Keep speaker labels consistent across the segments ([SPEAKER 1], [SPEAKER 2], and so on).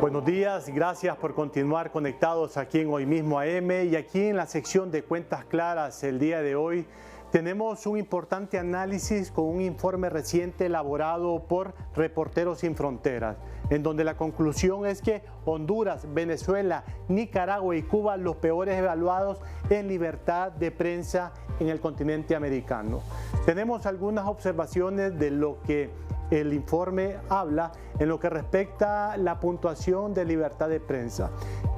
[SPEAKER 1] Buenos días, gracias por continuar conectados aquí en Hoy Mismo AM y aquí en la sección de Cuentas Claras. El día de hoy tenemos un importante análisis con un informe reciente elaborado por Reporteros Sin Fronteras, en donde la conclusión es que Honduras, Venezuela, Nicaragua y Cuba los peores evaluados en libertad de prensa en el continente americano. Tenemos algunas observaciones de lo que el informe habla en lo que respecta a la puntuación de libertad de prensa.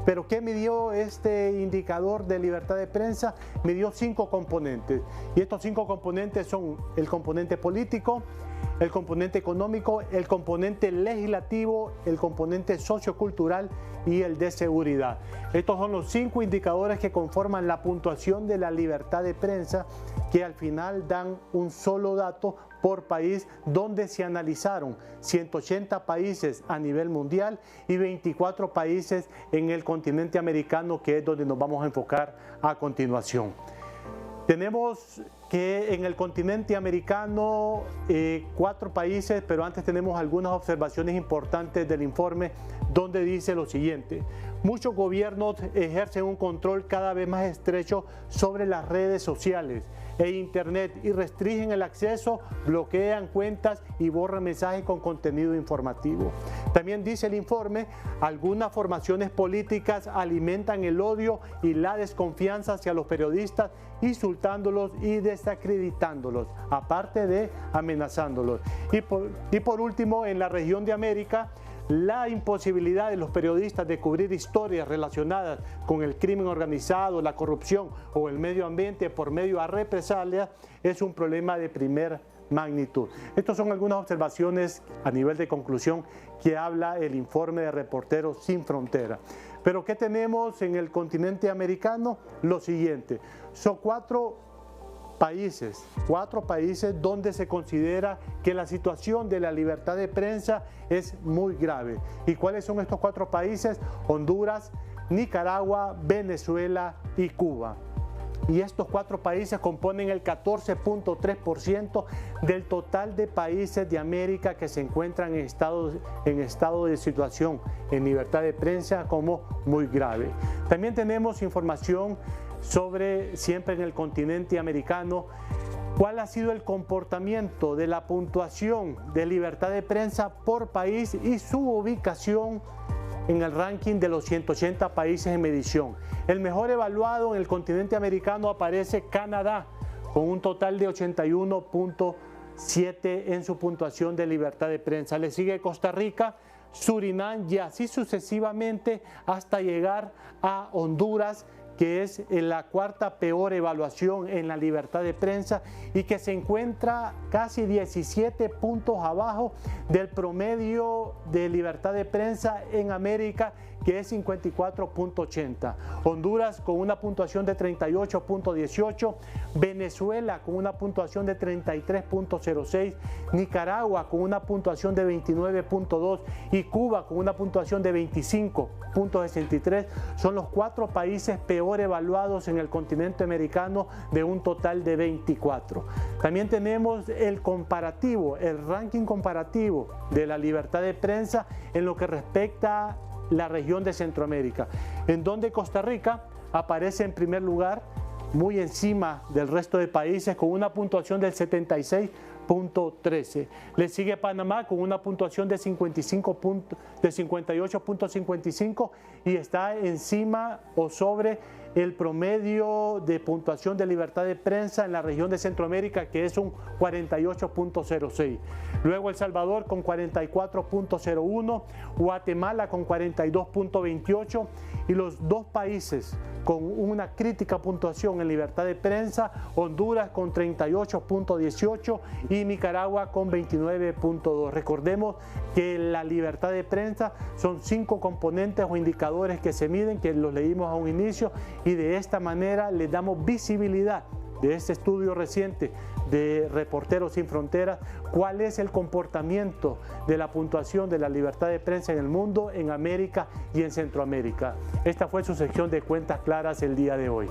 [SPEAKER 1] ¿Pero qué midió este indicador de libertad de prensa? Midió 5 componentes. Y estos 5 componentes son el componente político, el componente económico, el componente legislativo, el componente sociocultural y el de seguridad. Estos son los 5 indicadores que conforman la puntuación de la libertad de prensa, que al final dan un solo dato por país, donde se analizaron 180 países a nivel mundial y 24 países en el continente americano, que es donde nos vamos a enfocar a continuación. Tenemos que en el continente americano 4 países, pero antes tenemos algunas observaciones importantes del informe, donde dice lo siguiente: muchos gobiernos ejercen un control cada vez más estrecho sobre las redes sociales e internet y restringen el acceso, bloquean cuentas y borran mensajes con contenido informativo. También dice el informe, algunas formaciones políticas alimentan el odio y la desconfianza hacia los periodistas, insultándolos y desacreditándolos, aparte de amenazándolos. Y por último, en la región de América, la imposibilidad de los periodistas de cubrir historias relacionadas con el crimen organizado, la corrupción o el medio ambiente por medio a represalias es un problema de primer magnitud. Estas son algunas observaciones a nivel de conclusión que habla el informe de Reporteros Sin Fronteras. Pero ¿qué tenemos en el continente americano? Lo siguiente, son 4 países donde se considera que la situación de la libertad de prensa es muy grave. ¿Y cuáles son estos 4 países? Honduras, Nicaragua, Venezuela y Cuba. Y estos 4 países componen el 14.3% del total de países de América que se encuentran en estado de situación en libertad de prensa como muy grave. También tenemos información sobre, siempre en el continente americano, cuál ha sido el comportamiento de la puntuación de libertad de prensa por país y su ubicación en el ranking de los 180 países en medición. El mejor evaluado en el continente americano aparece Canadá, con un total de 81.7 en su puntuación de libertad de prensa. Le sigue Costa Rica, Surinam y así sucesivamente hasta llegar a Honduras, que es la 4ª peor evaluación en la libertad de prensa y que se encuentra casi 17 puntos abajo del promedio de libertad de prensa en América, que es 54.80. Honduras con una puntuación de 38.18, Venezuela con una puntuación de 33.06, Nicaragua con una puntuación de 29.2 y Cuba con una puntuación de 25.63. Son los 4 países peor evaluados en el continente americano de un total de 24. También tenemos el comparativo, el ranking comparativo de la libertad de prensa en lo que respecta a la región de Centroamérica, en donde Costa Rica aparece en primer lugar, muy encima del resto de países, con una puntuación del 76.13. Le sigue Panamá con una puntuación de 58.55 y está encima o sobre el promedio de puntuación de libertad de prensa en la región de Centroamérica, que es un 48.06. Luego El Salvador con 44.01, Guatemala con 42.28 y los 2 países con una crítica puntuación en libertad de prensa, Honduras con 38.18 y Nicaragua con 29.2. Recordemos que la libertad de prensa son 5 componentes o indicadores que se miden, que los leímos a un inicio, y de esta manera le damos visibilidad de este estudio reciente de Reporteros Sin Fronteras, cuál es el comportamiento de la puntuación de la libertad de prensa en el mundo, en América y en Centroamérica. Esta fue su sección de Cuentas Claras el día de hoy.